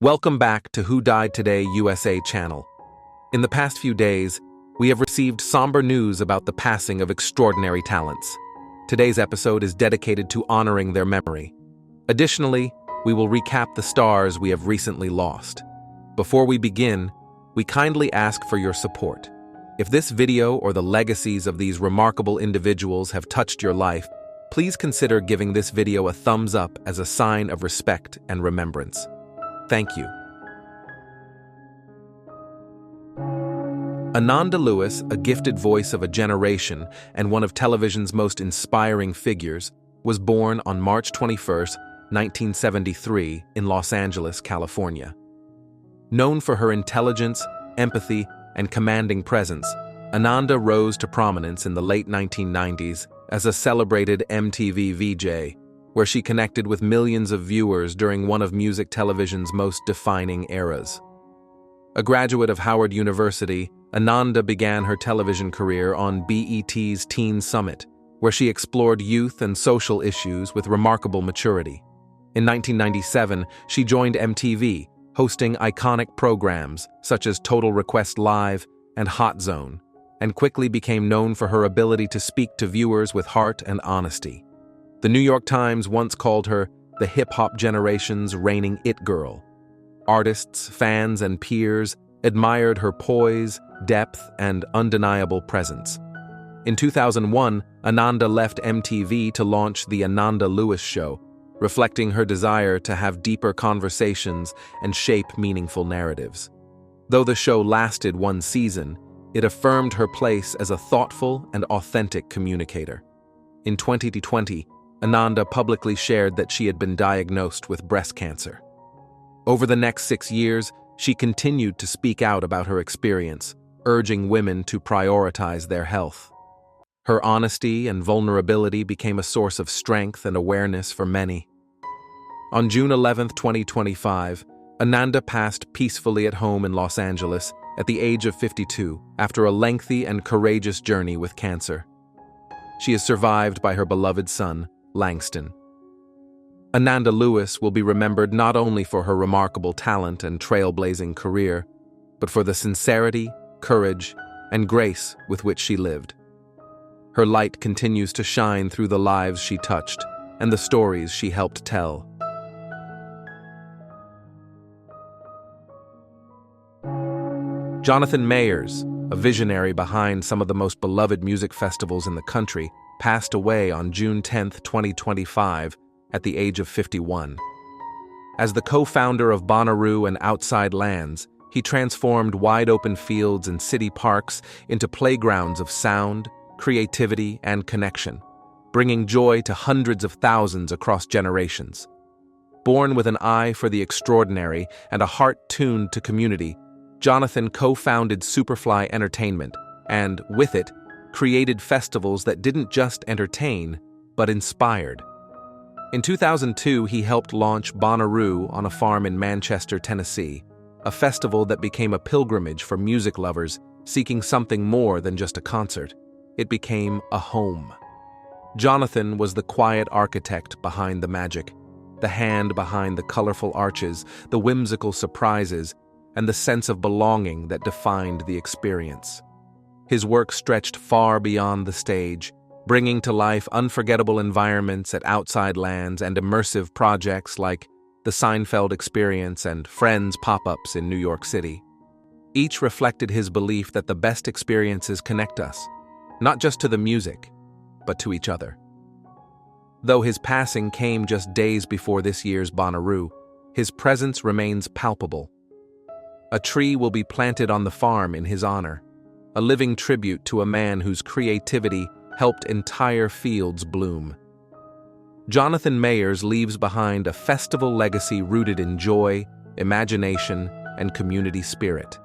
Welcome back to Who Died Today USA channel. In the past few days, we have received somber news about the passing of extraordinary talents. Today's episode is dedicated to honoring their memory. Additionally, we will recap the stars we have recently lost. Before we begin, we kindly ask for your support. If this video or the legacies of these remarkable individuals have touched your life, please consider giving this video a thumbs up as a sign of respect and remembrance. Thank you. Ananda Lewis, a gifted voice of a generation and one of television's most inspiring figures, was born on March 21, 1973, in Los Angeles, California. Known for her intelligence, empathy, and commanding presence, Ananda rose to prominence in the late 1990s as a celebrated MTV VJ, where she connected with millions of viewers during one of music television's most defining eras. A graduate of Howard University, Ananda began her television career on BET's Teen Summit, where she explored youth and social issues with remarkable maturity. In 1997, she joined MTV, hosting iconic programs such as Total Request Live and Hot Zone, and quickly became known for her ability to speak to viewers with heart and honesty. The New York Times once called her the hip-hop generation's reigning it girl. Artists, fans, and peers admired her poise, depth, and undeniable presence. In 2001, Ananda left MTV to launch the Ananda Lewis Show, reflecting her desire to have deeper conversations and shape meaningful narratives. Though the show lasted one season, it affirmed her place as a thoughtful and authentic communicator. In 2020, Ananda publicly shared that she had been diagnosed with breast cancer. Over the next 6 years, she continued to speak out about her experience, urging women to prioritize their health. Her honesty and vulnerability became a source of strength and awareness for many. On June 11, 2025, Ananda passed peacefully at home in Los Angeles at the age of 52 after a lengthy and courageous journey with cancer. She is survived by her beloved son, Langston. Ananda Lewis will be remembered not only for her remarkable talent and trailblazing career, but for the sincerity, courage, and grace with which she lived. Her light continues to shine through the lives she touched and the stories she helped tell. Jonathan Mayers, a visionary behind some of the most beloved music festivals in the country, passed away on June 10, 2025, at the age of 51. As the co-founder of Bonnaroo and Outside Lands, he transformed wide-open fields and city parks into playgrounds of sound, creativity, and connection, bringing joy to hundreds of thousands across generations. Born with an eye for the extraordinary and a heart tuned to community, Jonathan co-founded Superfly Entertainment and, with it, created festivals that didn't just entertain, but inspired. In 2002, he helped launch Bonnaroo on a farm in Manchester, Tennessee, a festival that became a pilgrimage for music lovers seeking something more than just a concert. It became a home. Jonathan was the quiet architect behind the magic, the hand behind the colorful arches, the whimsical surprises, and the sense of belonging that defined the experience. His work stretched far beyond the stage, bringing to life unforgettable environments at Outside Lands and immersive projects like the Seinfeld Experience and Friends pop-ups in New York City. Each reflected his belief that the best experiences connect us, not just to the music, but to each other. Though his passing came just days before this year's Bonnaroo, his presence remains palpable. A tree will be planted on the farm in his honor, a living tribute to a man whose creativity helped entire fields bloom. Jonathan Mayers leaves behind a festival legacy rooted in joy, imagination, and community spirit.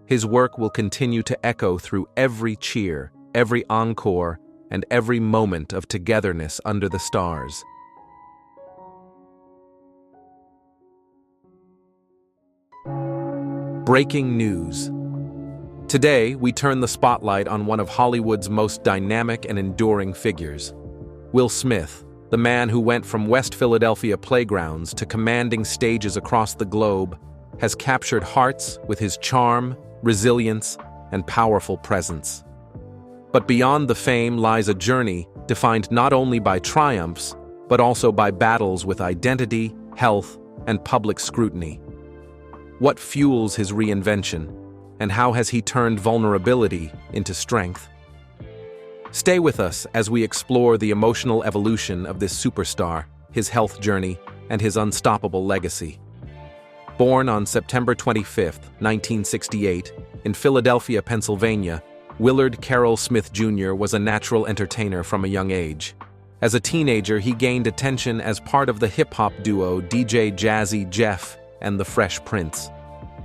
His work will continue to echo through every cheer, every encore, and every moment of togetherness under the stars. Breaking news. Today, we turn the spotlight on one of Hollywood's most dynamic and enduring figures, Will Smith, the man who went from West Philadelphia playgrounds to commanding stages across the globe, has captured hearts with his charm, resilience, and powerful presence. But beyond the fame lies a journey defined not only by triumphs, but also by battles with identity, health, and public scrutiny. What fuels his reinvention, and how has he turned vulnerability into strength? Stay with us as we explore the emotional evolution of this superstar, his health journey, and his unstoppable legacy. Born on September 25, 1968, in Philadelphia, Pennsylvania, Willard Carroll Smith Jr. was a natural entertainer from a young age. As a teenager, he gained attention as part of the hip-hop duo DJ Jazzy Jeff and the Fresh Prince.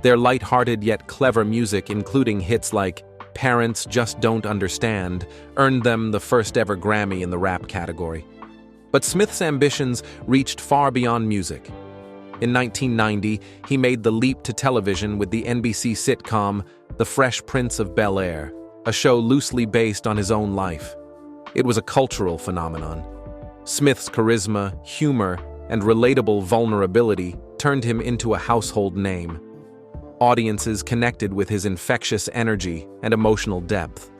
Their light-hearted yet clever music, including hits like Parents Just Don't Understand, earned them the first-ever Grammy in the rap category. But Smith's ambitions reached far beyond music. In 1990, he made the leap to television with the NBC sitcom The Fresh Prince of Bel-Air, a show loosely based on his own life. It was a cultural phenomenon. Smith's charisma, humor, and relatable vulnerability turned him into a household name. Audiences connected with his infectious energy and emotional depth.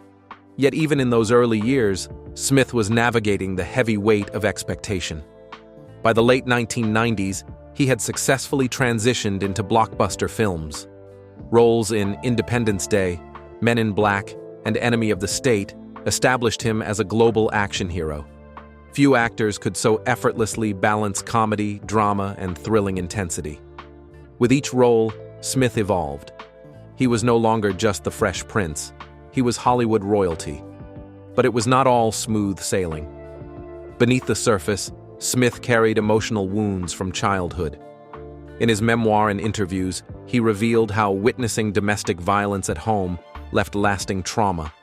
Yet even in those early years, Smith was navigating the heavy weight of expectation. By the late 1990s, he had successfully transitioned into blockbuster films. Roles in Independence Day, Men in Black, and Enemy of the State established him as a global action hero. Few actors could so effortlessly balance comedy, drama, and thrilling intensity. With each role, Smith evolved. He was no longer just the Fresh Prince. He was Hollywood royalty. But it was not all smooth sailing. Beneath the surface, Smith carried emotional wounds from childhood. In his memoir and interviews, he revealed how witnessing domestic violence at home left lasting trauma.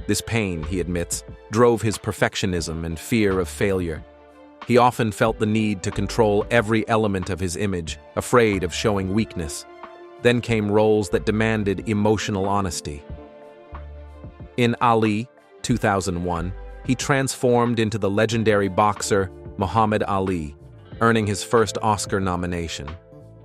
This pain, he admits, drove his perfectionism and fear of failure. He often felt the need to control every element of his image, afraid of showing weakness. Then came roles that demanded emotional honesty. In Ali, 2001, he transformed into the legendary boxer Muhammad Ali, earning his first Oscar nomination.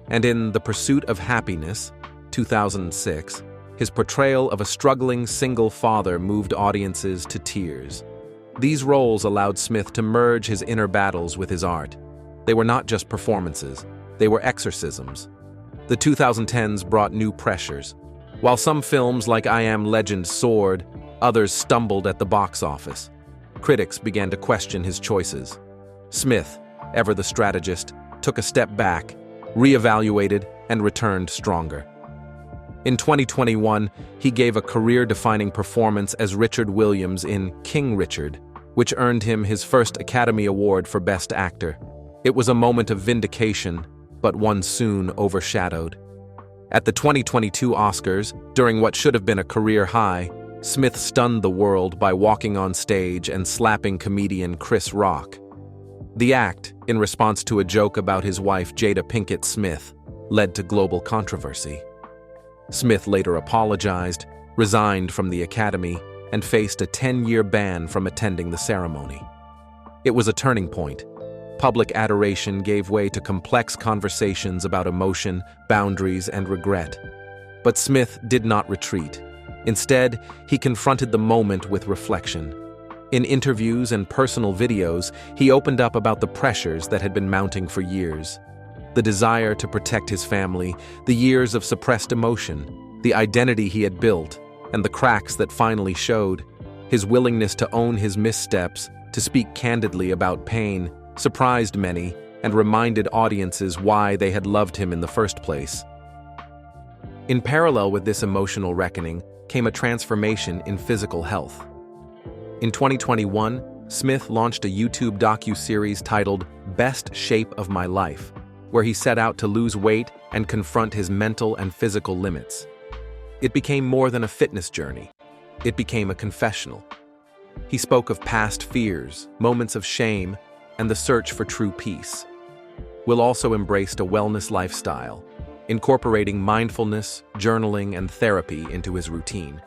And in The Pursuit of Happiness, 2006, his portrayal of a struggling single father moved audiences to tears. These roles allowed Smith to merge his inner battles with his art. They were not just performances, they were exorcisms. The 2010s brought new pressures. While some films like I Am Legend soared, others stumbled at the box office. Critics began to question his choices. Smith, ever the strategist, took a step back, reevaluated, and returned stronger. In 2021, he gave a career-defining performance as Richard Williams in King Richard, which earned him his first Academy Award for Best Actor. It was a moment of vindication, but one soon overshadowed. At the 2022 Oscars, during what should have been a career high, Smith stunned the world by walking on stage and slapping comedian Chris Rock. The act, in response to a joke about his wife Jada Pinkett Smith, led to global controversy. Smith later apologized, resigned from the Academy, and faced a 10-year ban from attending the ceremony. It was a turning point. Public adoration gave way to complex conversations about emotion, boundaries, and regret. But Smith did not retreat. Instead, he confronted the moment with reflection. In interviews and personal videos, he opened up about the pressures that had been mounting for years. The desire to protect his family, the years of suppressed emotion, the identity he had built, and the cracks that finally showed. His willingness to own his missteps, to speak candidly about pain, surprised many and reminded audiences why they had loved him in the first place. In parallel with this emotional reckoning came a transformation in physical health. In 2021, Smith launched a YouTube docu-series titled Best Shape of My Life, where he set out to lose weight and confront his mental and physical limits. It became more than a fitness journey. It became a confessional. He spoke of past fears, moments of shame, and the search for true peace. Will also embraced a wellness lifestyle, incorporating mindfulness, journaling, and therapy into his routine.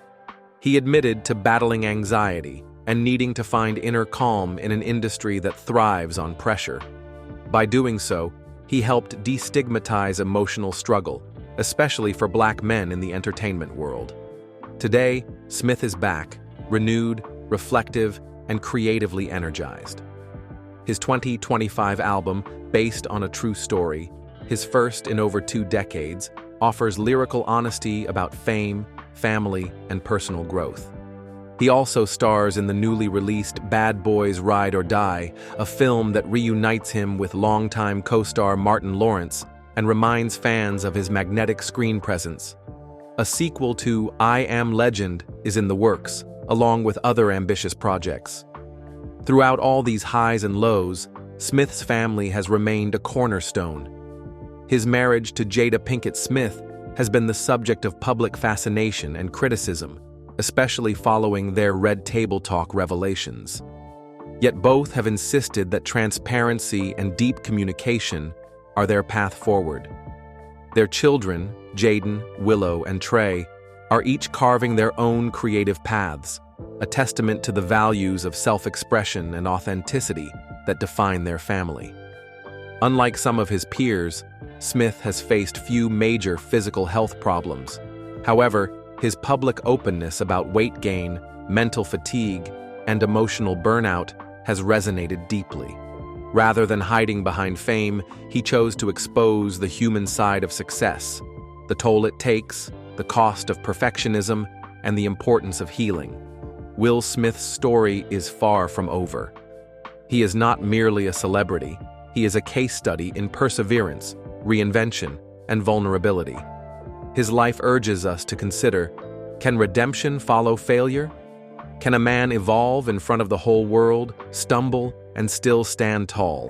He admitted to battling anxiety and needing to find inner calm in an industry that thrives on pressure. By doing so, he helped destigmatize emotional struggle, especially for Black men in the entertainment world. Today, Smith is back, renewed, reflective, and creatively energized. His 2025 album, based on a true story, his first in over 2 decades, offers lyrical honesty about fame, family, and personal growth. He also stars in the newly released Bad Boys Ride or Die, a film that reunites him with longtime co-star Martin Lawrence and reminds fans of his magnetic screen presence. A sequel to I Am Legend is in the works, along with other ambitious projects. Throughout all these highs and lows, Smith's family has remained a cornerstone. His marriage to Jada Pinkett Smith has been the subject of public fascination and criticism, especially following their Red Table Talk revelations. Yet both have insisted that transparency and deep communication are their path forward. Their children, Jaden, Willow, and Trey, are each carving their own creative paths, a testament to the values of self-expression and authenticity that define their family. Unlike some of his peers, Smith has faced few major physical health problems. However, his public openness about weight gain, mental fatigue, and emotional burnout has resonated deeply. Rather than hiding behind fame, he chose to expose the human side of success, the toll it takes, the cost of perfectionism, and the importance of healing. Will Smith's story is far from over. He is not merely a celebrity, he is a case study in perseverance, reinvention, and vulnerability. His life urges us to consider, can redemption follow failure? Can a man evolve in front of the whole world, stumble, and still stand tall?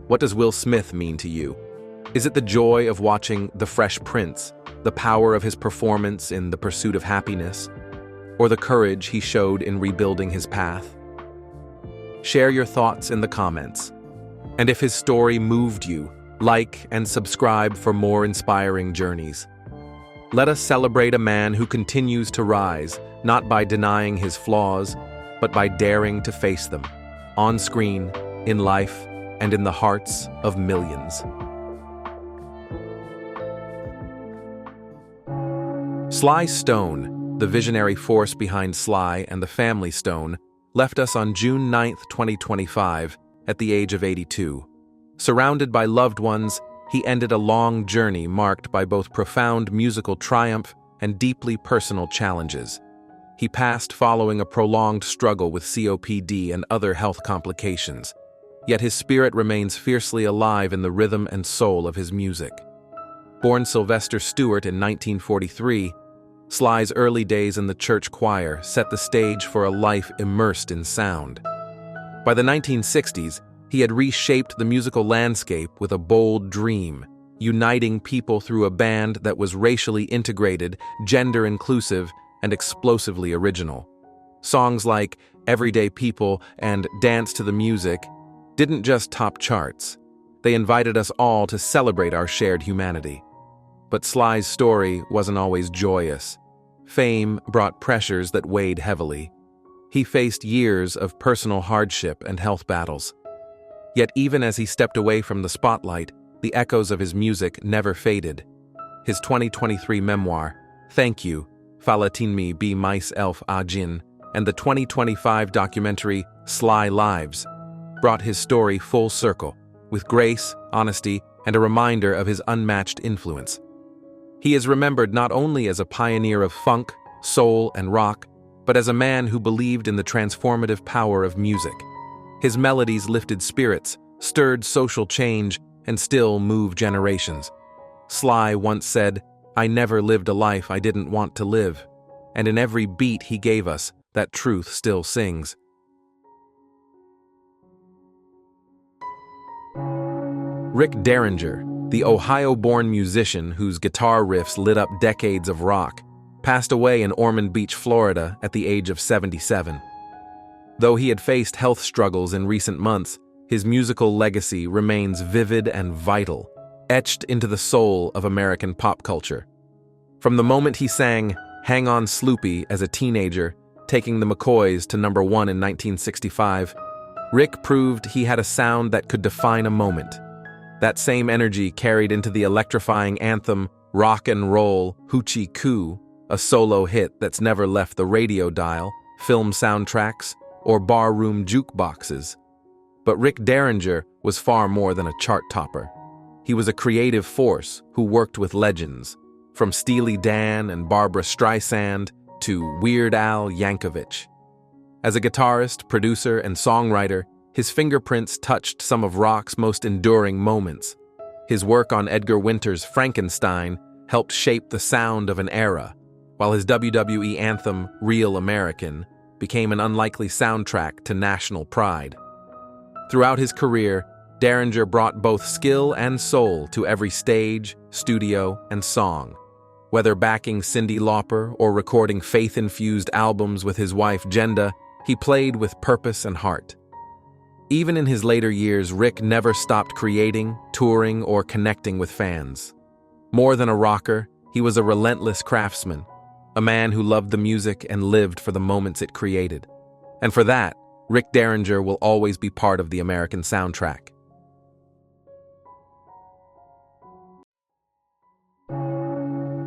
What does Will Smith mean to you? Is it the joy of watching The Fresh Prince, the power of his performance in The Pursuit of Happiness, or the courage he showed in rebuilding his path? Share your thoughts in the comments. And if his story moved you, like and subscribe for more inspiring journeys. Let us celebrate a man who continues to rise, not by denying his flaws, but by daring to face them, on screen, in life, and in the hearts of millions. Sly Stone, the visionary force behind Sly and the Family Stone, left us on June 9, 2025, at the age of 82. Surrounded by loved ones, he ended a long journey marked by both profound musical triumph and deeply personal challenges. He passed following a prolonged struggle with COPD and other health complications, yet his spirit remains fiercely alive in the rhythm and soul of his music. Born Sylvester Stewart in 1943, Sly's early days in the church choir set the stage for a life immersed in sound. By the 1960s, he had reshaped the musical landscape with a bold dream, uniting people through a band that was racially integrated, gender-inclusive, and explosively original. Songs like Everyday People and Dance to the Music didn't just top charts. They invited us all to celebrate our shared humanity. But Sly's story wasn't always joyous. Fame brought pressures that weighed heavily. He faced years of personal hardship and health battles. Yet even as he stepped away from the spotlight, the echoes of his music never faded. His 2023 memoir, Thank You, Falatin Mi Be Myself Ajin, and the 2025 documentary, Sly Lives, brought his story full circle, with grace, honesty, and a reminder of his unmatched influence. He is remembered not only as a pioneer of funk, soul, and rock, but as a man who believed in the transformative power of music. His melodies lifted spirits, stirred social change, and still move generations. Sly once said, "I never lived a life I didn't want to live," and in every beat he gave us, that truth still sings. Rick Derringer, the Ohio-born musician whose guitar riffs lit up decades of rock, passed away in Ormond Beach, Florida at the age of 77. Though he had faced health struggles in recent months, his musical legacy remains vivid and vital, etched into the soul of American pop culture. From the moment he sang Hang On Sloopy as a teenager, taking the McCoys to #1 in 1965, Rick proved he had a sound that could define a moment. That same energy carried into the electrifying anthem Rock and Roll Hoochie Coo, a solo hit that's never left the radio dial, film soundtracks, or barroom jukeboxes. But Rick Derringer was far more than a chart topper. He was a creative force who worked with legends, from Steely Dan and Barbra Streisand to Weird Al Yankovic. As a guitarist, producer, and songwriter, his fingerprints touched some of rock's most enduring moments. His work on Edgar Winter's Frankenstein helped shape the sound of an era, while his WWE anthem, Real American, became an unlikely soundtrack to national pride. Throughout his career, Derringer brought both skill and soul to every stage, studio, and song. Whether backing Cyndi Lauper or recording faith-infused albums with his wife Jenda, he played with purpose and heart. Even in his later years, Rick never stopped creating, touring, or connecting with fans. More than a rocker, he was a relentless craftsman, a man who loved the music and lived for the moments it created. And for that, Rick Derringer will always be part of the American soundtrack.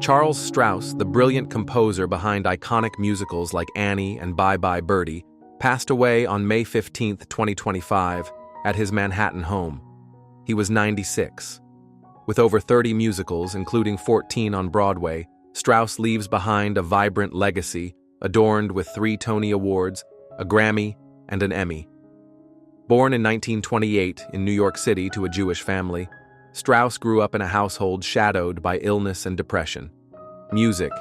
Charles Strauss, the brilliant composer behind iconic musicals like Annie and Bye Bye Birdie, passed away on May 15, 2025, at his Manhattan home. He was 96. With over 30 musicals, including 14 on Broadway, Strauss leaves behind a vibrant legacy adorned with 3 Tony Awards, a Grammy, and an Emmy. Born in 1928 in New York City to a Jewish family, Strauss grew up in a household shadowed by illness and depression. Music,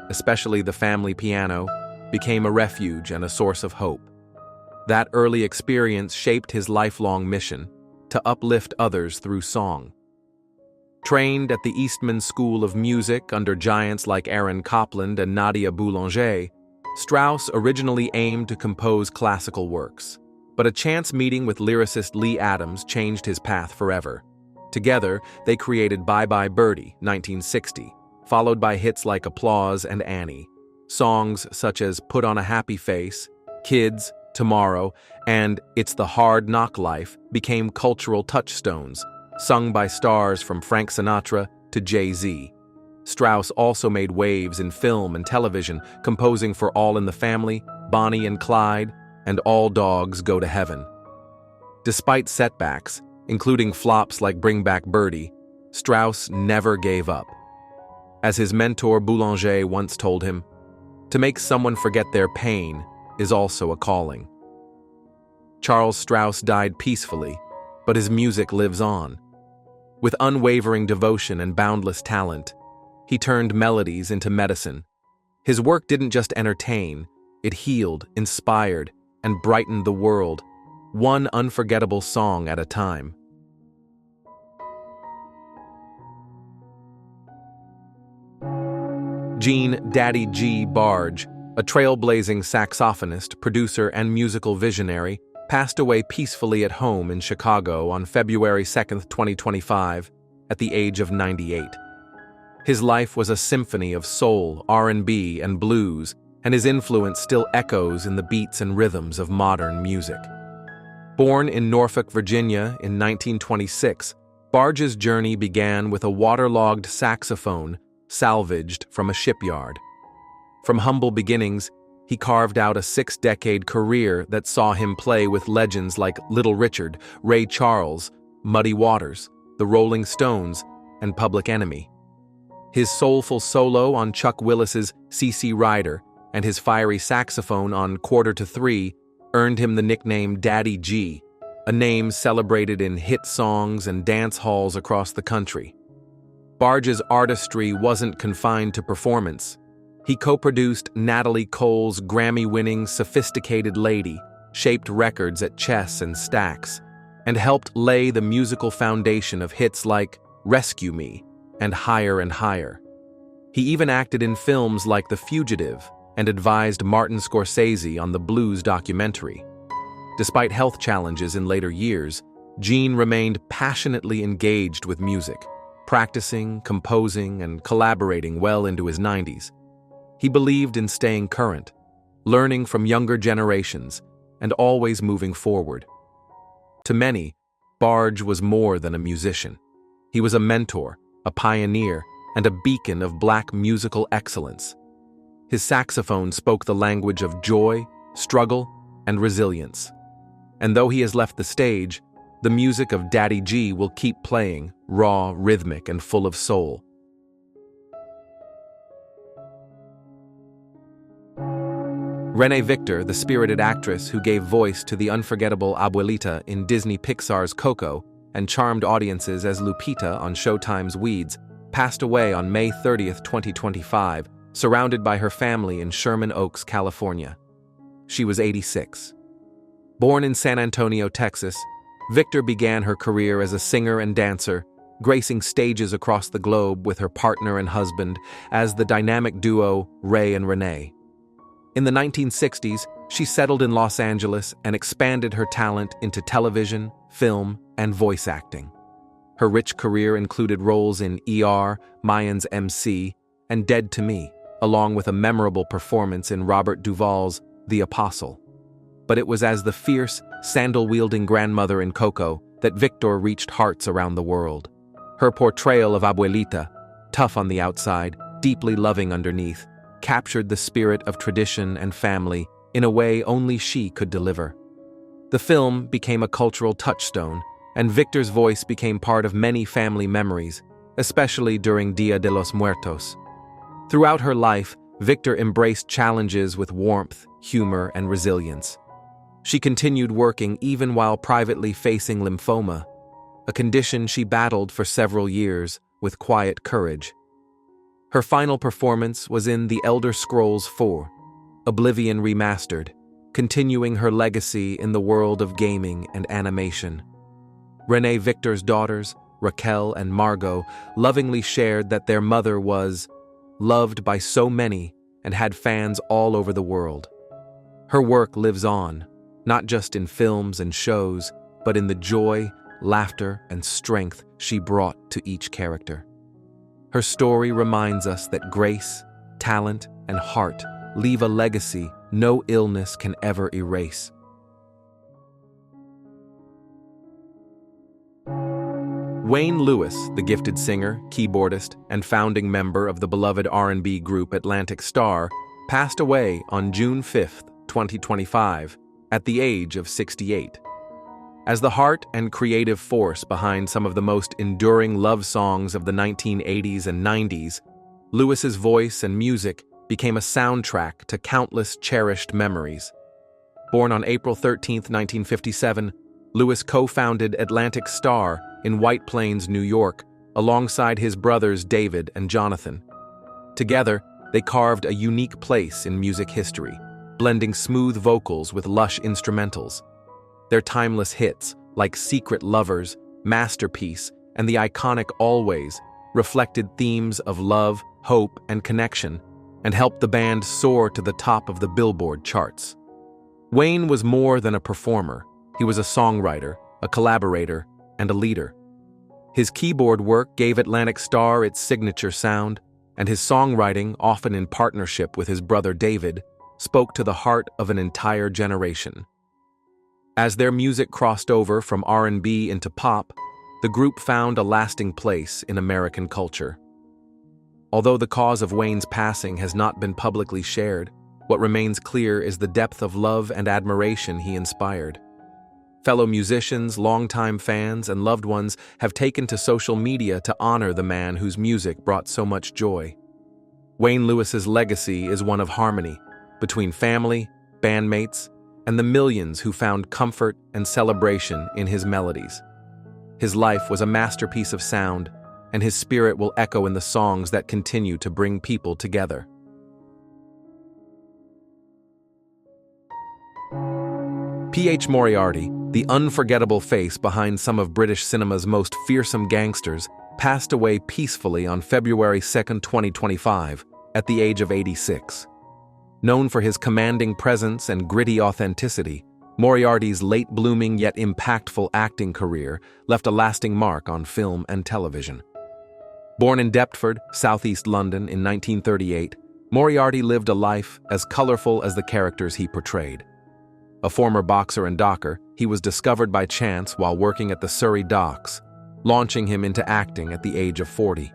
especially the family piano, became a refuge and a source of hope. That early experience shaped his lifelong mission to uplift others through song. Trained at the Eastman School of Music under giants like Aaron Copland and Nadia Boulanger, Strauss originally aimed to compose classical works, but a chance meeting with lyricist Lee Adams changed his path forever. Together, they created Bye Bye Birdie, 1960, followed by hits like Applause and Annie. Songs such as Put on a Happy Face, Kids, Tomorrow, and It's the Hard Knock Life became cultural touchstones, sung by stars from Frank Sinatra to Jay-Z. Strauss also made waves in film and television, composing for All in the Family, Bonnie and Clyde, and All Dogs Go to Heaven. Despite setbacks, including flops like Bring Back Birdie, Strauss never gave up. As his mentor Boulanger once told him, "To make someone forget their pain is also a calling." Charles Strauss died peacefully, but his music lives on. With unwavering devotion and boundless talent, he turned melodies into medicine. His work didn't just entertain, it healed, inspired, and brightened the world, one unforgettable song at a time. Gene "Daddy G" Barge, a trailblazing saxophonist, producer, and musical visionary, passed away peacefully at home in Chicago on February 2, 2025, at the age of 98. His life was a symphony of soul, R&B, and blues, and his influence still echoes in the beats and rhythms of modern music. Born in Norfolk, Virginia in 1926, Barge's journey began with a waterlogged saxophone salvaged from a shipyard. From humble beginnings, he carved out a 6-decade career that saw him play with legends like Little Richard, Ray Charles, Muddy Waters, the Rolling Stones, and Public Enemy. His soulful solo on Chuck Willis's C.C. Rider and his fiery saxophone on Quarter to Three earned him the nickname Daddy G, a name celebrated in hit songs and dance halls across the country. Barge's artistry wasn't confined to performance. He co-produced Natalie Cole's Grammy-winning Sophisticated Lady, shaped records at Chess and Stax, and helped lay the musical foundation of hits like Rescue Me and Higher and Higher. He even acted in films like The Fugitive and advised Martin Scorsese on the Blues documentary. Despite health challenges in later years, Gene remained passionately engaged with music, practicing, composing, and collaborating well into his 90s. He believed in staying current, learning from younger generations, and always moving forward. To many, Barge was more than a musician. He was a mentor, a pioneer, and a beacon of black musical excellence. His saxophone spoke the language of joy, struggle, and resilience. And though he has left the stage, the music of Daddy G will keep playing, raw, rhythmic, and full of soul. Renee Victor, the spirited actress who gave voice to the unforgettable Abuelita in Disney Pixar's Coco and charmed audiences as Lupita on Showtime's Weeds, passed away on May 30th, 2025, surrounded by her family in Sherman Oaks, California. She was 86. Born in San Antonio, Texas, Victor began her career as a singer and dancer, gracing stages across the globe with her partner and husband as the dynamic duo Ray and Renee. In the 1960s, she settled in Los Angeles and expanded her talent into television, film, and voice acting. Her rich career included roles in ER, Mayans MC, and Dead to Me, along with a memorable performance in Robert Duvall's The Apostle. But it was as the fierce, sandal-wielding grandmother in Coco that Victor reached hearts around the world. Her portrayal of Abuelita, tough on the outside, deeply loving underneath, captured the spirit of tradition and family in a way only she could deliver. The film became a cultural touchstone, and Victor's voice became part of many family memories, especially during Dia de los Muertos. Throughout her life, Victor embraced challenges with warmth, humor, and resilience. She continued working even while privately facing lymphoma, a condition she battled for several years with quiet courage. Her final performance was in The Elder Scrolls IV, Oblivion Remastered, continuing her legacy in the world of gaming and animation. Renee Victor's daughters, Raquel and Margot, lovingly shared that their mother was loved by so many and had fans all over the world. Her work lives on, not just in films and shows, but in the joy, laughter, and strength she brought to each character. Her story reminds us that grace, talent, and heart leave a legacy no illness can ever erase. Wayne Lewis, the gifted singer, keyboardist, and founding member of the beloved R&B group Atlantic Starr, passed away on June 5, 2025, at the age of 68. As the heart and creative force behind some of the most enduring love songs of the 1980s and 90s, Lewis's voice and music became a soundtrack to countless cherished memories. Born on April 13, 1957, Lewis co-founded Atlantic Starr in White Plains, New York, alongside his brothers David and Jonathan. Together, they carved a unique place in music history, blending smooth vocals with lush instrumentals. Their timeless hits, like Secret Lovers, Masterpiece, and the iconic Always, reflected themes of love, hope, and connection, and helped the band soar to the top of the Billboard charts. Wayne was more than a performer. He was a songwriter, a collaborator, and a leader. His keyboard work gave Atlantic Starr its signature sound, and his songwriting, often in partnership with his brother David, spoke to the heart of an entire generation. As their music crossed over from R&B into pop, the group found a lasting place in American culture. Although the cause of Wayne's passing has not been publicly shared, what remains clear is the depth of love and admiration he inspired. Fellow musicians, longtime fans, and loved ones have taken to social media to honor the man whose music brought so much joy. Wayne Lewis's legacy is one of harmony between family, bandmates, and the millions who found comfort and celebration in his melodies. His life was a masterpiece of sound, and his spirit will echo in the songs that continue to bring people together. P.H. Moriarty, the unforgettable face behind some of British cinema's most fearsome gangsters, passed away peacefully on February 2, 2025, at the age of 86. Known for his commanding presence and gritty authenticity, Moriarty's late-blooming yet impactful acting career left a lasting mark on film and television. Born in Deptford, southeast London in 1938, Moriarty lived a life as colorful as the characters he portrayed. A former boxer and docker, he was discovered by chance while working at the Surrey docks, launching him into acting at the age of 40.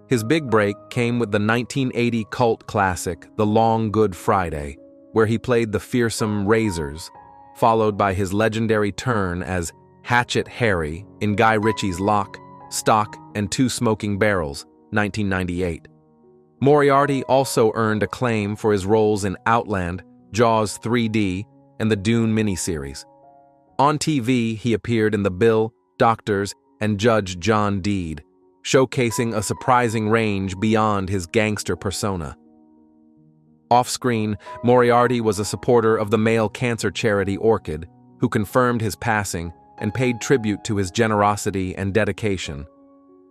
His big break came with the 1980 cult classic The Long Good Friday, where he played the fearsome Razors, followed by his legendary turn as Hatchet Harry in Guy Ritchie's Lock, Stock, and Two Smoking Barrels, 1998. Moriarty also earned acclaim for his roles in Outland, Jaws 3D, and the Dune miniseries. On TV, he appeared in The Bill, Doctors, and Judge John Deed, showcasing a surprising range beyond his gangster persona. Off-screen, Moriarty was a supporter of the male cancer charity Orchid, who confirmed his passing and paid tribute to his generosity and dedication.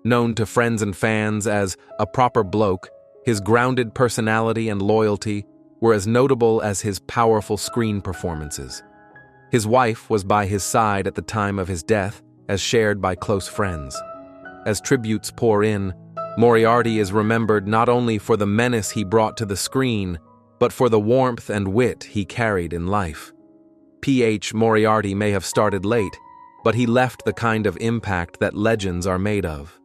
Known to friends and fans as a proper bloke, his grounded personality and loyalty were as notable as his powerful screen performances. His wife was by his side at the time of his death, as shared by close friends. As tributes pour in, Moriarty is remembered not only for the menace he brought to the screen, but for the warmth and wit he carried in life. P.H. Moriarty may have started late, but he left the kind of impact that legends are made of.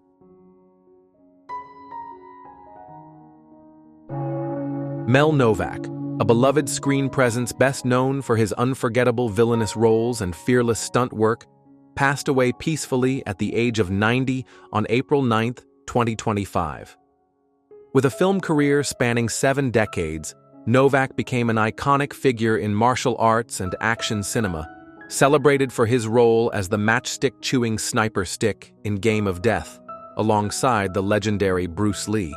Mel Novak, a beloved screen presence best known for his unforgettable villainous roles and fearless stunt work, passed away peacefully at the age of 90 on April 9, 2025. With a film career spanning 7 decades, Novak became an iconic figure in martial arts and action cinema, celebrated for his role as the matchstick-chewing sniper stick in Game of Death, alongside the legendary Bruce Lee.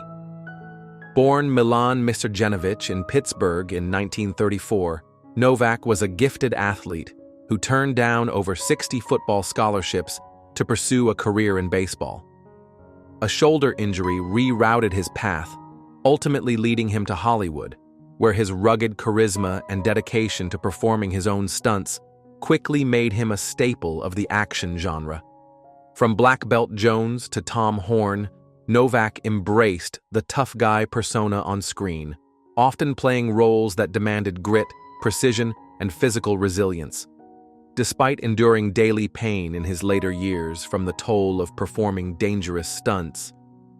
Born Milan Mistrjanovic in Pittsburgh in 1934, Novak was a gifted athlete who turned down over 60 football scholarships to pursue a career in baseball. A shoulder injury rerouted his path, ultimately leading him to Hollywood, where his rugged charisma and dedication to performing his own stunts quickly made him a staple of the action genre. From Black Belt Jones to Tom Horn, Novak embraced the tough guy persona on screen, often playing roles that demanded grit, precision, and physical resilience. Despite enduring daily pain in his later years from the toll of performing dangerous stunts,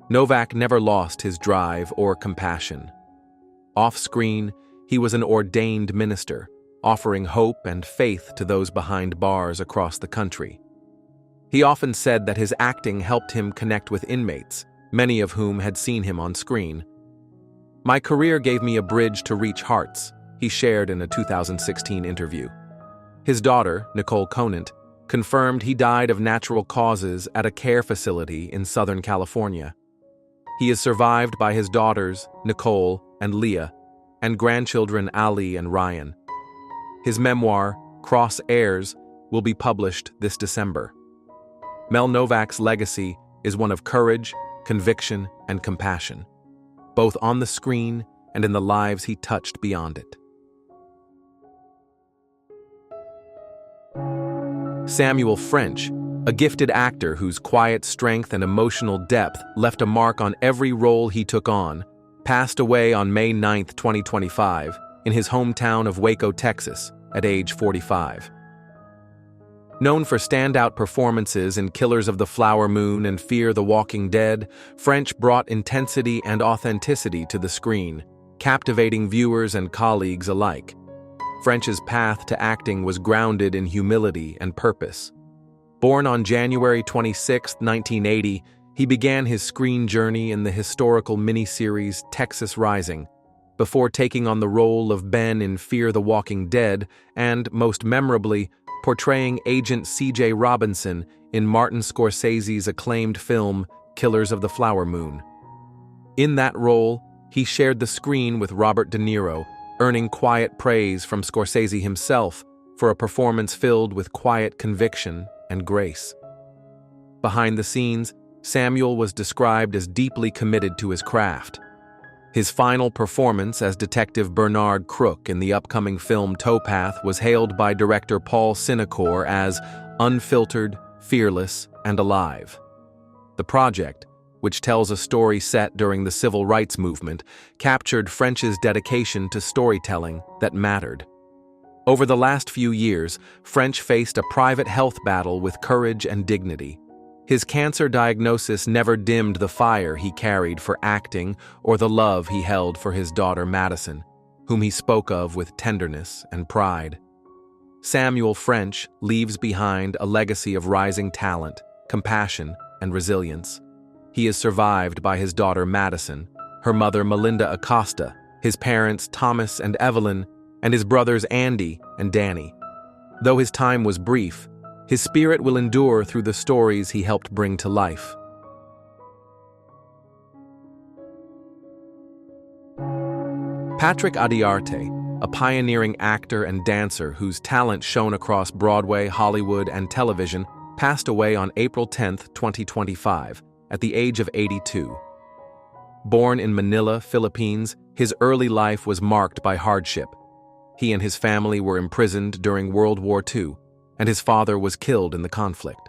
Novak never lost his drive or compassion. Off-screen, he was an ordained minister, offering hope and faith to those behind bars across the country. He often said that his acting helped him connect with inmates, many of whom had seen him on screen. "My career gave me a bridge to reach hearts," he shared in a 2016 interview. His daughter, Nicole Conant, confirmed he died of natural causes at a care facility in Southern California. He is survived by his daughters, Nicole and Leah, and grandchildren Ali and Ryan. His memoir, Cross Airs, will be published this December. Mel Novak's legacy is one of courage, conviction, and compassion, both on the screen and in the lives he touched beyond it. Samuel French, a gifted actor whose quiet strength and emotional depth left a mark on every role he took on, passed away on May 9, 2025, in his hometown of Waco, Texas, at age 45. Known for standout performances in Killers of the Flower Moon and Fear the Walking Dead, French brought intensity and authenticity to the screen, captivating viewers and colleagues alike. French's path to acting was grounded in humility and purpose. Born on January 26, 1980, he began his screen journey in the historical miniseries Texas Rising, before taking on the role of Ben in Fear the Walking Dead and, most memorably, portraying Agent C.J. Robinson in Martin Scorsese's acclaimed film Killers of the Flower Moon. In that role, he shared the screen with Robert De Niro, earning quiet praise from Scorsese himself for a performance filled with quiet conviction and grace. Behind the scenes, Samuel was described as deeply committed to his craft. His final performance as Detective Bernard Crook in the upcoming film Towpath was hailed by director Paul Sinecore as unfiltered, fearless, and alive. The project, which tells a story set during the Civil Rights Movement, captured French's dedication to storytelling that mattered. Over the last few years, French faced a private health battle with courage and dignity. His cancer diagnosis never dimmed the fire he carried for acting or the love he held for his daughter Madison, whom he spoke of with tenderness and pride. Samuel French leaves behind a legacy of rising talent, compassion, and resilience. He is survived by his daughter Madison, her mother Melinda Acosta, his parents Thomas and Evelyn, and his brothers Andy and Danny. Though his time was brief, his spirit will endure through the stories he helped bring to life. Patrick Adiarte, a pioneering actor and dancer whose talent shone across Broadway, Hollywood, and television, passed away on April 10, 2025, at the age of 82. Born in Manila, Philippines, his early life was marked by hardship. He and his family were imprisoned during World War II, and his father was killed in the conflict.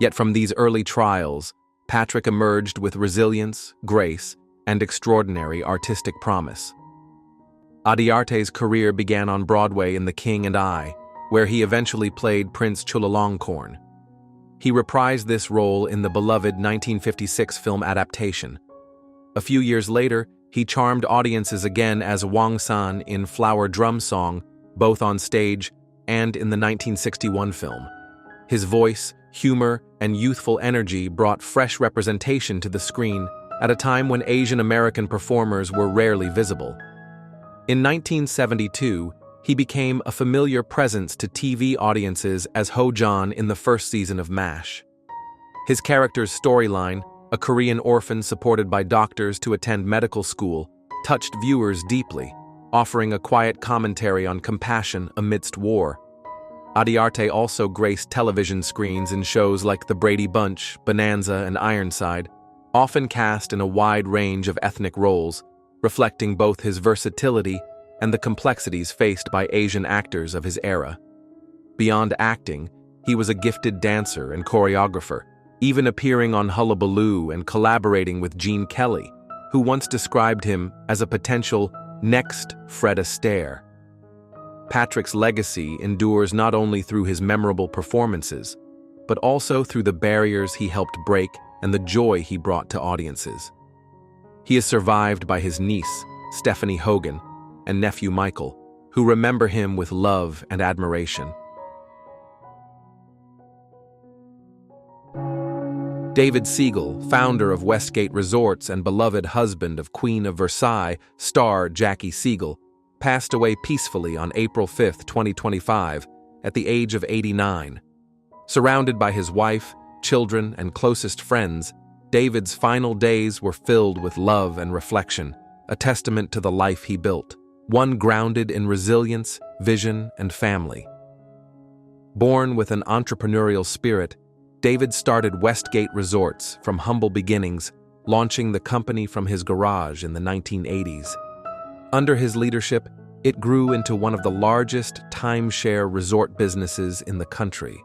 Yet from these early trials, Patrick emerged with resilience, grace, and extraordinary artistic promise. Adiarte's career began on Broadway in The King and I, where he eventually played Prince Chulalongkorn. He reprised this role in the beloved 1956 film adaptation. A few years later, he charmed audiences again as Wang San in Flower Drum Song, both on stage and in the 1961 film. His voice, humor, and youthful energy brought fresh representation to the screen at a time when Asian American performers were rarely visible. In 1972, he became a familiar presence to TV audiences as Ho Jon in the first season of MASH. His character's storyline, a Korean orphan supported by doctors to attend medical school, touched viewers deeply, offering a quiet commentary on compassion amidst war. Adiarte also graced television screens in shows like The Brady Bunch, Bonanza, and Ironside, often cast in a wide range of ethnic roles, reflecting both his versatility and the complexities faced by Asian actors of his era. Beyond acting, he was a gifted dancer and choreographer, even appearing on Hullabaloo and collaborating with Gene Kelly, who once described him as a potential next Fred Astaire. Patrick's legacy endures not only through his memorable performances, but also through the barriers he helped break and the joy he brought to audiences. He is survived by his niece, Stephanie Hogan, and nephew Michael, who remember him with love and admiration. David Seagull, founder of Westgate Resorts and beloved husband of Queen of Versailles star Jackie Seagull, passed away peacefully on April 5, 2025, at the age of 89. Surrounded by his wife, children, and closest friends, David's final days were filled with love and reflection, a testament to the life he built, one grounded in resilience, vision, and family. Born with an entrepreneurial spirit, David started Westgate Resorts from humble beginnings, launching the company from his garage in the 1980s. Under his leadership, it grew into one of the largest timeshare resort businesses in the country.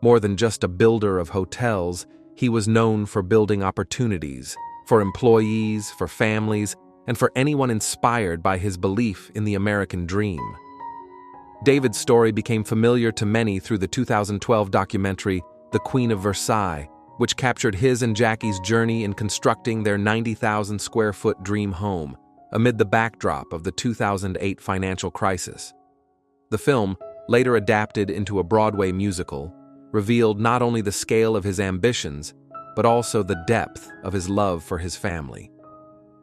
More than just a builder of hotels, he was known for building opportunities for employees, for families, and for anyone inspired by his belief in the American dream. David's story became familiar to many through the 2012 documentary The Queen of Versailles, which captured his and Jackie's journey in constructing their 90,000-square-foot dream home amid the backdrop of the 2008 financial crisis. The film, later adapted into a Broadway musical, revealed not only the scale of his ambitions, but also the depth of his love for his family.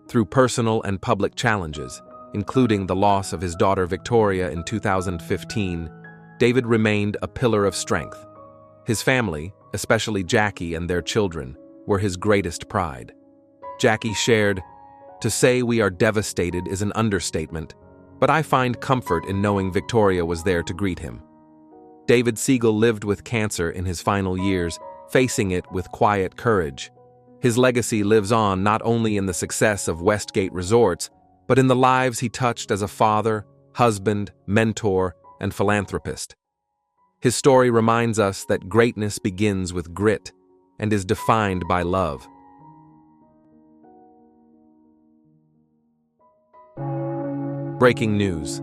Through personal and public challenges, including the loss of his daughter Victoria in 2015, David remained a pillar of strength. His family, especially Jackie and their children, were his greatest pride. Jackie shared, "To say we are devastated is an understatement, but I find comfort in knowing Victoria was there to greet him." David Seagull lived with cancer in his final years, facing it with quiet courage. His legacy lives on not only in the success of Westgate Resorts, but in the lives he touched as a father, husband, mentor, and philanthropist. His story reminds us that greatness begins with grit and is defined by love. Breaking news.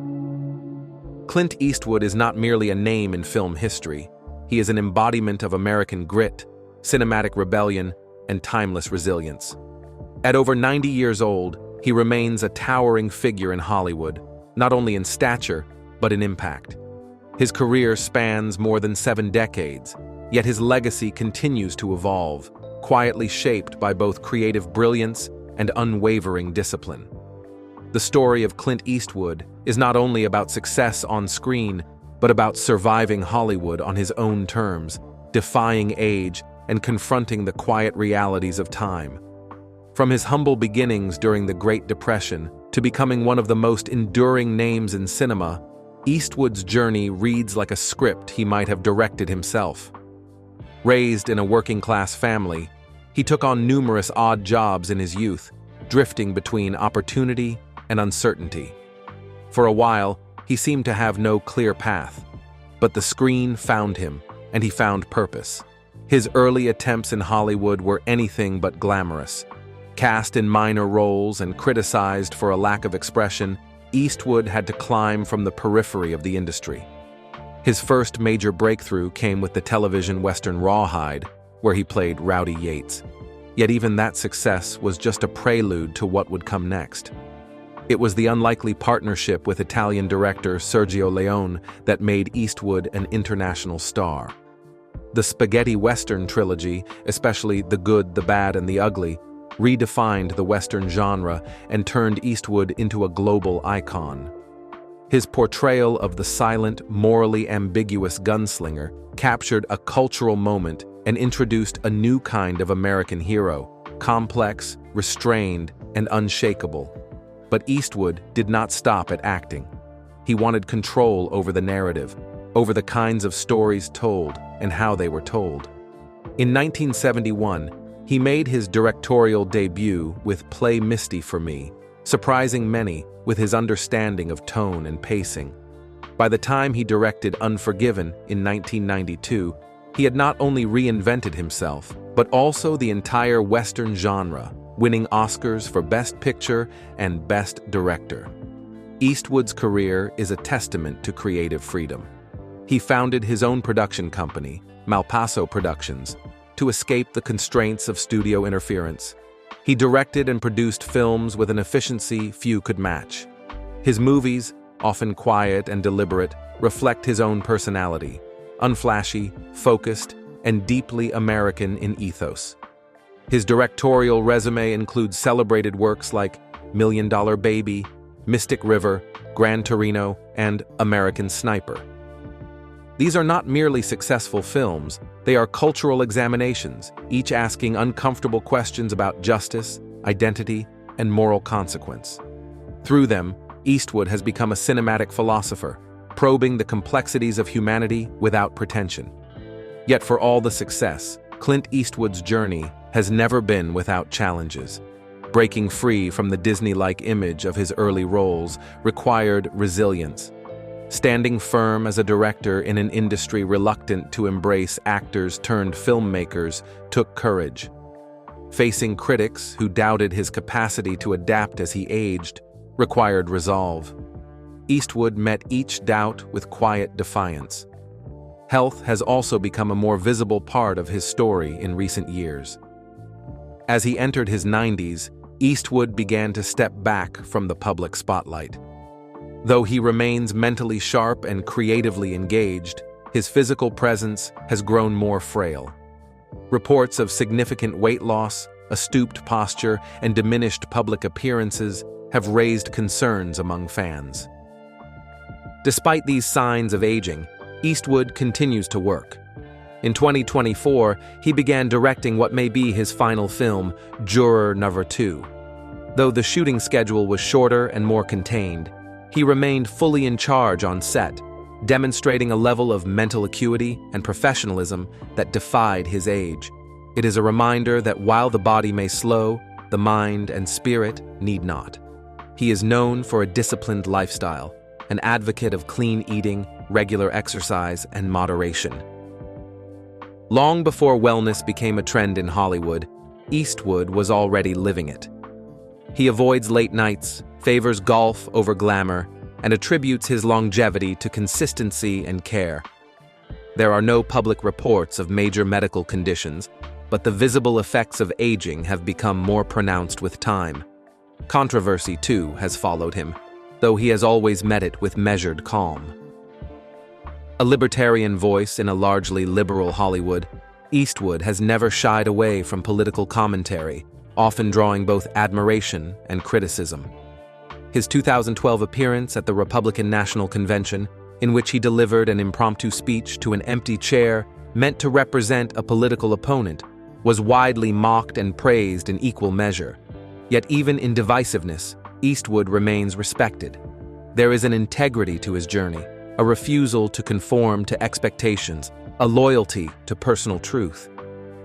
Clint Eastwood is not merely a name in film history. He is an embodiment of American grit, cinematic rebellion, and timeless resilience. At over 90 years old, he remains a towering figure in Hollywood, not only in stature, but in impact. His career spans more than 7 decades, yet his legacy continues to evolve, quietly shaped by both creative brilliance and unwavering discipline. The story of Clint Eastwood is not only about success on screen, but about surviving Hollywood on his own terms, defying age, and confronting the quiet realities of time. From his humble beginnings during the Great Depression to becoming one of the most enduring names in cinema, Eastwood's journey reads like a script he might have directed himself. Raised in a working-class family, he took on numerous odd jobs in his youth, drifting between opportunity and uncertainty. For a while, he seemed to have no clear path, but the screen found him, and he found purpose. His early attempts in Hollywood were anything but glamorous. Cast in minor roles and criticized for a lack of expression, Eastwood had to climb from the periphery of the industry. His first major breakthrough came with the television western Rawhide, where he played Rowdy Yates. Yet even that success was just a prelude to what would come next. It was the unlikely partnership with Italian director Sergio Leone that made Eastwood an international star. The spaghetti western trilogy, especially The Good, the Bad, and the Ugly, redefined the western genre and turned Eastwood into a global icon. His portrayal of the silent, morally ambiguous gunslinger captured a cultural moment and introduced a new kind of American hero, complex, restrained, and unshakable. But Eastwood did not stop at acting. He wanted control over the narrative, over the kinds of stories told and how they were told. In 1971, he made his directorial debut with Play Misty for Me, surprising many with his understanding of tone and pacing. By the time he directed Unforgiven in 1992, he had not only reinvented himself, but also the entire Western genre, winning Oscars for Best Picture and Best Director. Eastwood's career is a testament to creative freedom. He founded his own production company, Malpaso Productions, to escape the constraints of studio interference. He directed and produced films with an efficiency few could match. His movies, often quiet and deliberate, reflect his own personality, unflashy, focused, and deeply American in ethos. His directorial resume includes celebrated works like Million Dollar Baby, Mystic River, Gran Torino, and American Sniper. These are not merely successful films, they are cultural examinations, each asking uncomfortable questions about justice, identity, and moral consequence. Through them, Eastwood has become a cinematic philosopher, probing the complexities of humanity without pretension. Yet for all the success, Clint Eastwood's journey has never been without challenges. Breaking free from the Disney-like image of his early roles required resilience. Standing firm as a director in an industry reluctant to embrace actors turned filmmakers took courage. Facing critics who doubted his capacity to adapt as he aged required resolve. Eastwood met each doubt with quiet defiance. Health has also become a more visible part of his story in recent years. As he entered his 90s, Eastwood began to step back from the public spotlight. Though he remains mentally sharp and creatively engaged, his physical presence has grown more frail. Reports of significant weight loss, a stooped posture, and diminished public appearances have raised concerns among fans. Despite these signs of aging, Eastwood continues to work. In 2024, he began directing what may be his final film, Juror Number 2. Though the shooting schedule was shorter and more contained, he remained fully in charge on set, demonstrating a level of mental acuity and professionalism that defied his age. It is a reminder that while the body may slow, the mind and spirit need not. He is known for a disciplined lifestyle, an advocate of clean eating, regular exercise, and moderation. Long before wellness became a trend in Hollywood, Eastwood was already living it. He avoids late nights, favors golf over glamour, and attributes his longevity to consistency and care. There are no public reports of major medical conditions, but the visible effects of aging have become more pronounced with time. Controversy, too, has followed him, though he has always met it with measured calm. A libertarian voice in a largely liberal Hollywood, Eastwood has never shied away from political commentary, often drawing both admiration and criticism. His 2012 appearance at the Republican National Convention, in which he delivered an impromptu speech to an empty chair meant to represent a political opponent, was widely mocked and praised in equal measure. Yet even in divisiveness, Eastwood remains respected. There is an integrity to his journey, a refusal to conform to expectations, a loyalty to personal truth.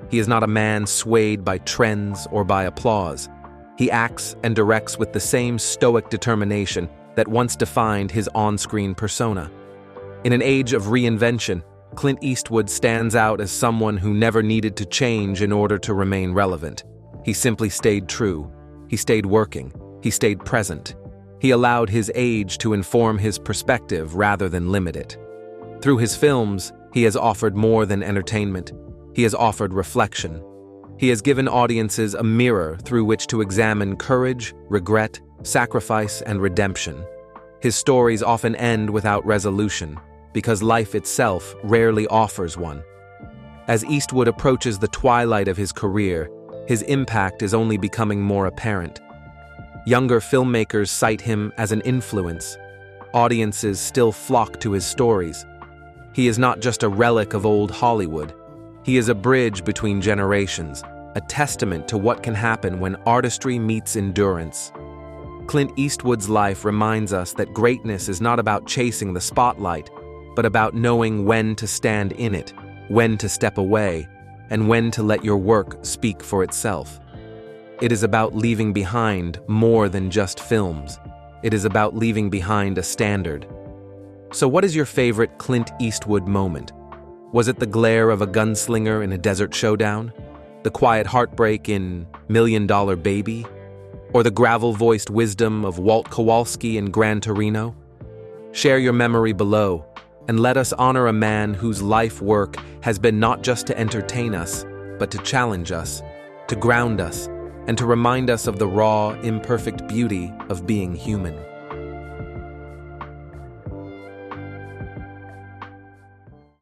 He is not a man swayed by trends or by applause. He acts and directs with the same stoic determination that once defined his on-screen persona. In an age of reinvention, Clint Eastwood stands out as someone who never needed to change in order to remain relevant. He simply stayed true. He stayed working. He stayed present. He allowed his age to inform his perspective rather than limit it. Through his films, he has offered more than entertainment. He has offered reflection. He has given audiences a mirror through which to examine courage, regret, sacrifice, and redemption. His stories often end without resolution, because life itself rarely offers one. As Eastwood approaches the twilight of his career, his impact is only becoming more apparent. Younger filmmakers cite him as an influence. Audiences still flock to his stories. He is not just a relic of old Hollywood. He is a bridge between generations, a testament to what can happen when artistry meets endurance. Clint Eastwood's life reminds us that greatness is not about chasing the spotlight, but about knowing when to stand in it, when to step away, and when to let your work speak for itself. It is about leaving behind more than just films. It is about leaving behind a standard. So what is your favorite Clint Eastwood moment? Was it the glare of a gunslinger in a desert showdown? The quiet heartbreak in $1 Million Baby? Or the gravel-voiced wisdom of Walt Kowalski in Gran Torino? Share your memory below, and let us honor a man whose life work has been not just to entertain us, but to challenge us, to ground us, and to remind us of the raw, imperfect beauty of being human.